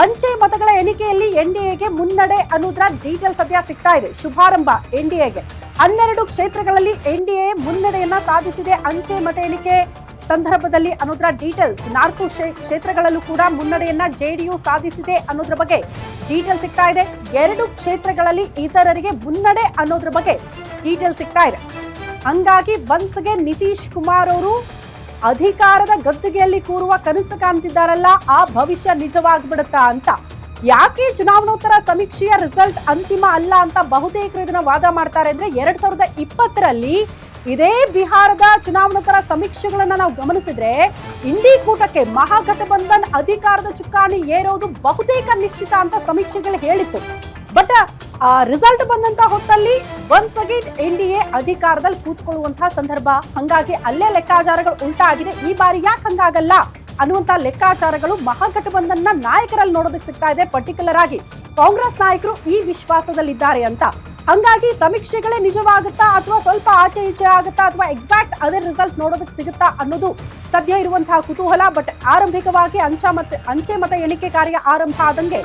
ಅಂಚೆ ಮತಗಳ ಎಣಿಕೆಯಲ್ಲಿ ಎನ್ಡಿಎಗೆ ಮುನ್ನಡೆ ಅನ್ನೋದ್ರ ಡೀಟೇಲ್ ಸದ್ಯ ಸಿಗ್ತಾ ಇದೆ. ಶುಭಾರಂಭ ಎನ್ಡಿಎಗೆ 12 ಕ್ಷೇತ್ರಗಳಲ್ಲಿ ಎನ್ಡಿಎ ಮುನ್ನಡೆಯನ್ನ ಸಾಧಿಸಿದೆ. ಅಂಚೆ ಮತ ಎಣಿಕೆ ಸಂದರ್ಭದಲ್ಲಿ ಅನ್ನೋದ್ರ ಡೀಟೇಲ್ಸ್ 4 ಕ್ಷೇತ್ರಗಳಲ್ಲೂ ಕೂಡ ಮುನ್ನಡೆಯನ್ನ ಜೆಡಿಯು ಸಾಧಿಸಿದೆ ಅನ್ನೋದ್ರ ಬಗ್ಗೆ ಡೀಟೇಲ್ ಸಿಗ್ತಾ ಇದೆ. 2 ಕ್ಷೇತ್ರಗಳಲ್ಲಿ ಇತರರಿಗೆ ಮುನ್ನಡೆ ಅನ್ನೋದ್ರ ಬಗ್ಗೆ ಡೀಟೇಲ್ ಸಿಗ್ತಾ ಇದೆ. ಹಂಗಾಗಿ ಒನ್ಸ್ಗೆ ನಿತೀಶ್ ಕುಮಾರ್ ಅವರು ಅಧಿಕಾರದ ಗದ್ದುಗೆಯಲ್ಲಿ ಕೂರುವ ಕನಸು ಕಾಣ್ತಿದ್ದಾರಲ್ಲ, ಆ ಭವಿಷ್ಯ ನಿಜವಾಗ್ಬಿಡುತ್ತಾ ಅಂತ. ಯಾಕೆ ಚುನಾವಣೋತ್ತರ ಸಮೀಕ್ಷೆಯ ರಿಸಲ್ಟ್ ಅಂತಿಮ ಅಲ್ಲ ಅಂತ ಬಹುತೇಕರು ಇದನ್ನ ವಾದ ಮಾಡ್ತಾರೆ ಅಂದ್ರೆ 2020ರಲ್ಲಿ ಇದೇ ಬಿಹಾರದ ಚುನಾವಣೋತ್ತರ ಸಮೀಕ್ಷೆಗಳನ್ನ ನಾವು ಗಮನಿಸಿದ್ರೆ ಇಂಡಿ ಕೂಟಕ್ಕೆ ಮಹಾಗಠಬಂಧನ್ ಅಧಿಕಾರದ ಚುಕ್ಕಾಣಿ ಏರೋದು ಬಹುತೇಕ ನಿಶ್ಚಿತ ಅಂತ ಸಮೀಕ್ಷೆಗಳು ಹೇಳಿತ್ತು. ಬಟ್ ರಿಸಲ್ಟ್ ಬಂದಂತ ಹೊತ್ತಲ್ಲಿ ಒನ್ಸ್ ಅಗೇನ್ ಎನ್ಡಿಎ ಅಧಿಕಾರದಲ್ಲಿ ಕೂತ್ಕೊಳ್ಳುವಂತಹ ಸಂದರ್ಭ. ಹಂಗಾಗಿ ಅಲ್ಲೇ ಲೆಕ್ಕಾಚಾರಗಳು ಉಲ್ಟಾ ಆಗಿದೆ. ಈ ಬಾರಿ ಯಾಕೆ ಹಂಗಾಗಲ್ಲ ಅನ್ನುವಂತ ಲೆಕ್ಕಾಚಾರಗಳು ಮಹಾಗಠಬಂಧನ್ನ ನಾಯಕರಲ್ಲಿ ನೋಡೋದಕ್ಕೆ ಸಿಗ್ತಾ ಇದೆ. ಪರ್ಟಿಕ್ಯುಲರ್ ಆಗಿ ಕಾಂಗ್ರೆಸ್ ನಾಯಕರು ಈ ವಿಶ್ವಾಸದಲ್ಲಿದ್ದಾರೆ ಅಂತ. ಹಂಗಾಗಿ ಸಮೀಕ್ಷೆಗಳೇ ನಿಜವಾಗುತ್ತಾ ಅಥವಾ ಸ್ವಲ್ಪ ಆಚೆ ಈಚೆ ಆಗುತ್ತಾ ಅಥವಾ ಎಕ್ಸಾಕ್ಟ್ ಅದೇ ರಿಸಲ್ಟ್ ನೋಡೋದಕ್ಕೆ ಸಿಗುತ್ತಾ ಅನ್ನೋದು ಸದ್ಯ ಇರುವಂತಹ ಕುತೂಹಲ. ಬಟ್ ಆರಂಭಿಕವಾಗಿ ಅಂಚೆ ಮತ ಎಣಿಕೆ ಕಾರ್ಯ ಆರಂಭ ಆದಂಗೆ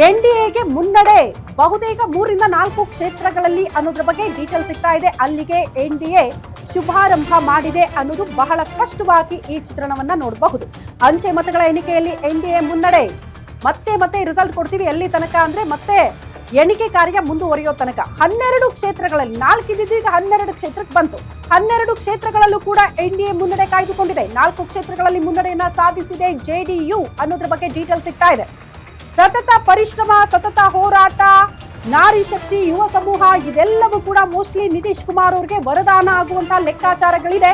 ಎನ್ಡಿಎಗೆ ಮುನ್ನಡೆ ಬಹುತೇಕ 3ರಿಂದ 4 ಕ್ಷೇತ್ರಗಳಲ್ಲಿ ಅನ್ನೋದ್ರ ಬಗ್ಗೆ ಡೀಟೇಲ್ ಸಿಗ್ತಾ ಇದೆ. ಅಲ್ಲಿಗೆ ಎನ್ಡಿಎ ಶುಭಾರಂಭ ಮಾಡಿದೆ ಅನ್ನೋದು ಬಹಳ ಸ್ಪಷ್ಟವಾಗಿ ಈ ಚಿತ್ರಣವನ್ನ ನೋಡಬಹುದು. ಅಂಚೆ ಮತಗಳ ಎಣಿಕೆಯಲ್ಲಿ ಎನ್ಡಿಎ ಮುನ್ನಡೆ. ಮತ್ತೆ ರಿಸಲ್ಟ್ ಕೊಡ್ತೀವಿ ಎಲ್ಲಿ ತನಕ ಅಂದ್ರೆ ಮತ್ತೆ ಎಣಿಕೆ ಕಾರ್ಯ ಮುಂದುವರಿಯೋ ತನಕ. 12 ಕ್ಷೇತ್ರಗಳಲ್ಲಿ 4 ಇದ್ದಿದ್ದು ಈಗ 12 ಕ್ಷೇತ್ರಕ್ಕೆ ಬಂತು. 12 ಕ್ಷೇತ್ರಗಳಲ್ಲೂ ಕೂಡ ಎನ್ಡಿಎ ಮುನ್ನಡೆ ಕಾಯ್ದುಕೊಂಡಿದೆ. 4 ಕ್ಷೇತ್ರಗಳಲ್ಲಿ ಮುನ್ನಡೆಯನ್ನ ಸಾಧಿಸಿದೆ ಜೆಡಿಯು ಅನ್ನೋದ್ರ ಬಗ್ಗೆ ಡೀಟೇಲ್ ಸಿಗ್ತಾ ಇದೆ. ಸತತ ಪರಿಶ್ರಮ, ಸತತ ಹೋರಾಟ, ನಾರಿ ಶಕ್ತಿ, ಯುವ ಸಮೂಹ ಇದೆಲ್ಲವೂ ಕೂಡ ಮೋಸ್ಟ್ಲಿ ನಿತೀಶ್ ಕುಮಾರ್ ಅವರಿಗೆ ವರದಾನ ಆಗುವಂತಹ ಲೆಕ್ಕಾಚಾರಗಳಿದೆ.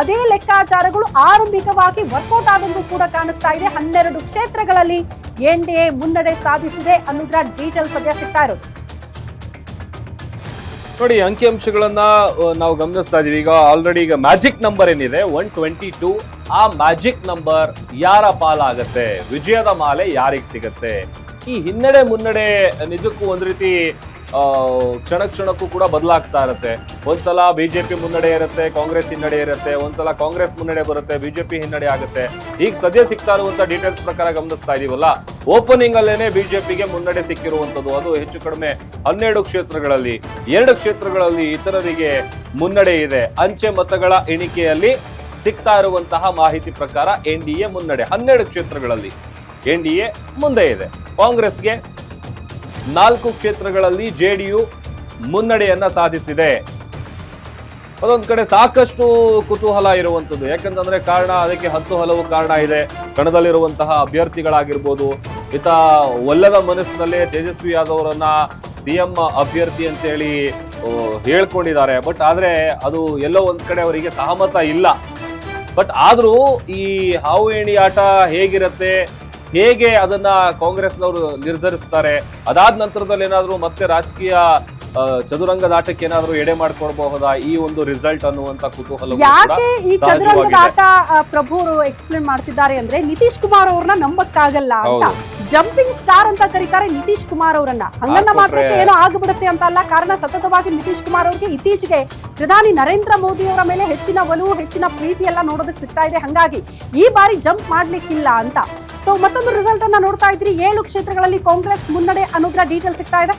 ಅದೇ ಲೆಕ್ಕಾಚಾರಗಳು ಆರಂಭಿಕವಾಗಿ ವರ್ಕೌಟ್ ಆದಂಗೂ ಕೂಡ ಕಾಣಿಸ್ತಾ ಇದೆ. 12 ಕ್ಷೇತ್ರಗಳಲ್ಲಿ ಎನ್ಡಿಎ ಮುನ್ನಡೆ ಸಾಧಿಸಿದೆ ಅನ್ನೋದ್ರ ಡೀಟೇಲ್ ಸದ್ಯ ಸಿಗ್ತಾ ಇರೋದು. ನೋಡಿ, ಅಂಕಿಅಂಶಗಳನ್ನ ನಾವು ಗಮನಿಸ್ತಾ ಇದೀವಿ. ಈಗ ಆಲ್ರೆಡಿ ಈಗ ಮ್ಯಾಜಿಕ್ ನಂಬರ್ ಏನಿದೆ 122, ಆ ಮ್ಯಾಜಿಕ್ ನಂಬರ್ ಯಾರ ಪಾಲಾಗತ್ತೆ, ವಿಜಯದ ಮಾಲೆ ಯಾರಿಗೆ ಸಿಗತ್ತೆ? ಈ ಹಿನ್ನಡೆ ಮುನ್ನಡೆ ನಿಜಕ್ಕೂ ಒಂದ್ ರೀತಿ ಕ್ಷಣಕ್ಕೂ ಕೂಡ ಬದಲಾಗ್ತಾ ಇರುತ್ತೆ. ಒಂದ್ಸಲ ಬಿಜೆಪಿ ಮುನ್ನಡೆ ಇರುತ್ತೆ, ಕಾಂಗ್ರೆಸ್ ಹಿನ್ನಡೆ ಇರುತ್ತೆ. ಒಂದ್ಸಲ ಕಾಂಗ್ರೆಸ್ ಮುನ್ನಡೆ ಬರುತ್ತೆ, ಬಿಜೆಪಿ ಹಿನ್ನಡೆ ಆಗುತ್ತೆ. ಈಗ ಸದ್ಯ ಸಿಗ್ತಾ ಇರುವಂತ ಡೀಟೇಲ್ಸ್ ಪ್ರಕಾರ ಗಮನಿಸ್ತಾ ಇದೀವಲ್ಲ, ಓಪನಿಂಗ್ ಅಲ್ಲೇನೆ ಬಿಜೆಪಿಗೆ ಮುನ್ನಡೆ ಸಿಕ್ಕಿರುವಂತದ್ದು. ಅದು ಹೆಚ್ಚು ಕಡಿಮೆ 12 ಕ್ಷೇತ್ರಗಳಲ್ಲಿ, 2 ಕ್ಷೇತ್ರಗಳಲ್ಲಿ ಇತರರಿಗೆ ಮುನ್ನಡೆ ಇದೆ. ಅಂಚೆ ಮತಗಳ ಎಣಿಕೆಯಲ್ಲಿ ಸಿಗ್ತಾ ಇರುವಂತಹ ಮಾಹಿತಿ ಪ್ರಕಾರ ಎನ್ಡಿಎ ಮುನ್ನಡೆ 12 ಕ್ಷೇತ್ರಗಳಲ್ಲಿ ಎನ್ಡಿಎ ಮುಂದೆ ಇದೆ. ಕಾಂಗ್ರೆಸ್ಗೆ 4 ಕ್ಷೇತ್ರಗಳಲ್ಲಿ ಜೆಡಿಯು ಮುನ್ನಡೆಯನ್ನ ಸಾಧಿಸಿದೆ. ಅದೊಂದ್ ಕಡೆ ಸಾಕಷ್ಟು ಕುತೂಹಲ ಇರುವಂತದ್ದು. ಯಾಕಂತಂದ್ರೆ ಕಾರಣ ಅದಕ್ಕೆ 10 ಹಲವು ಕಾರಣ ಇದೆ. ಕಣದಲ್ಲಿರುವಂತಹ ಅಭ್ಯರ್ಥಿಗಳಾಗಿರ್ಬೋದು, ಈತ ಒಲ್ಲದ ಮನಸ್ಸಿನಲ್ಲೇ ತೇಜಸ್ವಿ ಯಾದವ್ರನ್ನ ಸಿಎಂ ಅಭ್ಯರ್ಥಿ ಅಂತೇಳಿ ಹೇಳ್ಕೊಂಡಿದ್ದಾರೆ. ಬಟ್ ಆದ್ರೆ ಅದು ಎಲ್ಲೋ ಒಂದ್ ಕಡೆ ಅವರಿಗೆ ಸಹಮತ ಇಲ್ಲ. ಬಟ್ ಆದ್ರೂ ಈ ಹಾವು ಏಣಿ ಆಟ ಹೇಗಿರತ್ತೆ, ಹೇಗೆ ಅದನ್ನ ಕಾಂಗ್ರೆಸ್ನವರು ನಿರ್ಧರಿಸ್ತಾರೆ, ಅದಾದ ನಂತರದಲ್ಲಿ ಏನಾದ್ರು ಮತ್ತೆ ರಾಜಕೀಯ ಚದುರಂಗದ ಆಟಕ್ಕೆ ಏನಾದ್ರು ಎಡೆ ಮಾಡ್ಕೊಡ್ಬಹುದಾ ಈ ಒಂದು ರಿಸಲ್ಟ್ ಅನ್ನುವಂತ ಕುತೂಹಲ. ಯಾಕೆ ಈ ಚದುರಂಗದ ಆಟ ಪ್ರಭು ಅವರು ಎಕ್ಸ್ಪ್ಲೇನ್ ಮಾಡ್ತಿದ್ದಾರೆ ಅಂದ್ರೆ ನಿತೀಶ್ ಕುಮಾರ್ ಅವ್ರನ್ನ ನಂಬಕ್ಕಾಗಲ್ಲ ಅಂತ. ಜಂಪಿಂಗ್ ಸ್ಟಾರ್ ಅಂತ ಕರೀತಾರೆ ನಿತೀಶ್ ಕುಮಾರ್ ಅವರನ್ನ. ಹಂಗನ್ನ ಮಾತ್ರಕ್ಕೆ ಏನೋ ಆಗ್ಬಿಡುತ್ತೆ ಅಂತ ಅಲ್ಲ. ಕಾರಣ ಸತತವಾಗಿ ನಿತೀಶ್ ಕುಮಾರ್ ಅವ್ರಿಗೆ ಇತ್ತೀಚೆಗೆ ಪ್ರಧಾನಿ ನರೇಂದ್ರ ಮೋದಿ ಅವರ ಮೇಲೆ ಹೆಚ್ಚಿನ ಒಲವು, ಹೆಚ್ಚಿನ ಪ್ರೀತಿ ಎಲ್ಲ ನೋಡೋದಕ್ಕೆ ಸಿಗ್ತಾ ಇದೆ. ಹಂಗಾಗಿ ಈ ಬಾರಿ ಜಂಪ್ ಮಾಡ್ಲಿಕ್ಕಿಲ್ಲ ಅಂತ. ಸೊ ಮತ್ತೊಂದು ರಿಸಲ್ಟ್ ಅನ್ನ ನೋಡ್ತಾ ಇದ್ರಿ. 7 ಕ್ಷೇತ್ರಗಳಲ್ಲಿ ಕಾಂಗ್ರೆಸ್ ಮುನ್ನಡೆ ಅನ್ನೋದ್ರ ಡೀಟೇಲ್ ಸಿಗ್ತಾ ಇದೆ.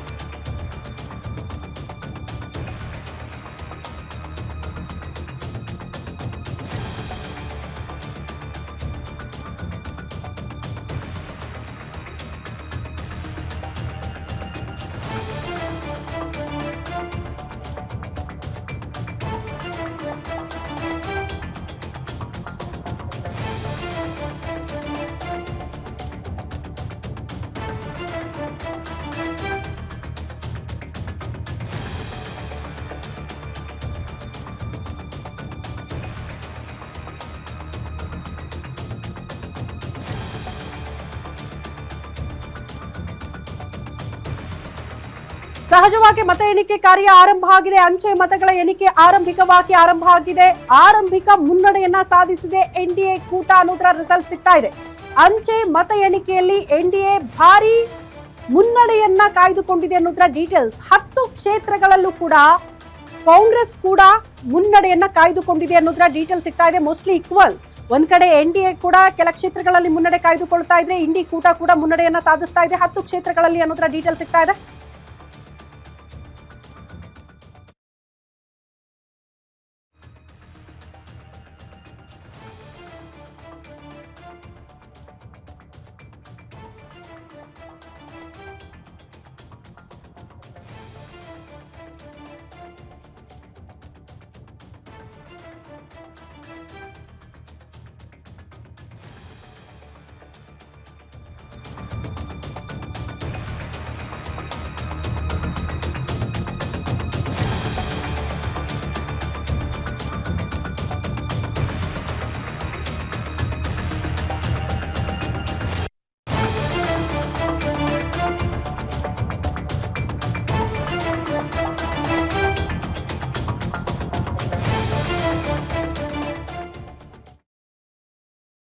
ಸಹಜವಾಗಿ ಮತ ಎಣಿಕೆ ಕಾರ್ಯ ಆರಂಭ ಆಗಿದೆ. ಅಂಚೆ ಮತಗಳ ಎಣಿಕೆ ಆರಂಭಿಕವಾಗಿ ಆರಂಭ ಆಗಿದೆ. ಆರಂಭಿಕ ಮುನ್ನಡೆಯನ್ನ ಸಾಧಿಸಿದೆ ಎನ್ಡಿಎ ಕೂಟ ಅನ್ನೋದ್ರ ರಿಸಲ್ಟ್ ಸಿಗ್ತಾ ಇದೆ. ಅಂಚೆ ಮತ ಎಣಿಕೆಯಲ್ಲಿ ಎನ್ಡಿಎ ಭಾರಿ ಮುನ್ನಡೆಯನ್ನ ಕಾಯ್ದುಕೊಂಡಿದೆ ಅನ್ನೋದ್ರ ಡೀಟೇಲ್ಸ್. 10 ಕ್ಷೇತ್ರಗಳಲ್ಲೂ ಕೂಡ ಕಾಂಗ್ರೆಸ್ ಕೂಡ ಮುನ್ನಡೆಯನ್ನ ಕಾಯ್ದುಕೊಂಡಿದೆ ಅನ್ನೋದ್ರ ಡೀಟೇಲ್ ಸಿಗ್ತಾ ಇದೆ. ಮೋಸ್ಟ್ಲಿ ಈಕ್ವಲ್ ಒಂದ್ ಕಡೆ NDA ಕೂಡ ಕೆಲ ಕ್ಷೇತ್ರಗಳಲ್ಲಿ ಮುನ್ನಡೆ ಕಾಯ್ದುಕೊಳ್ತಾ ಇದ್ರೆ ಇಂಡಿ ಕೂಟ ಕೂಡ ಮುನ್ನಡೆಯನ್ನ ಸಾಧಿಸ್ತಾ ಇದೆ 10 ಕ್ಷೇತ್ರಗಳಲ್ಲಿ ಅನ್ನೋದ್ರ ಡೀಟೇಲ್ ಸಿಗ್ತಾ ಇದೆ.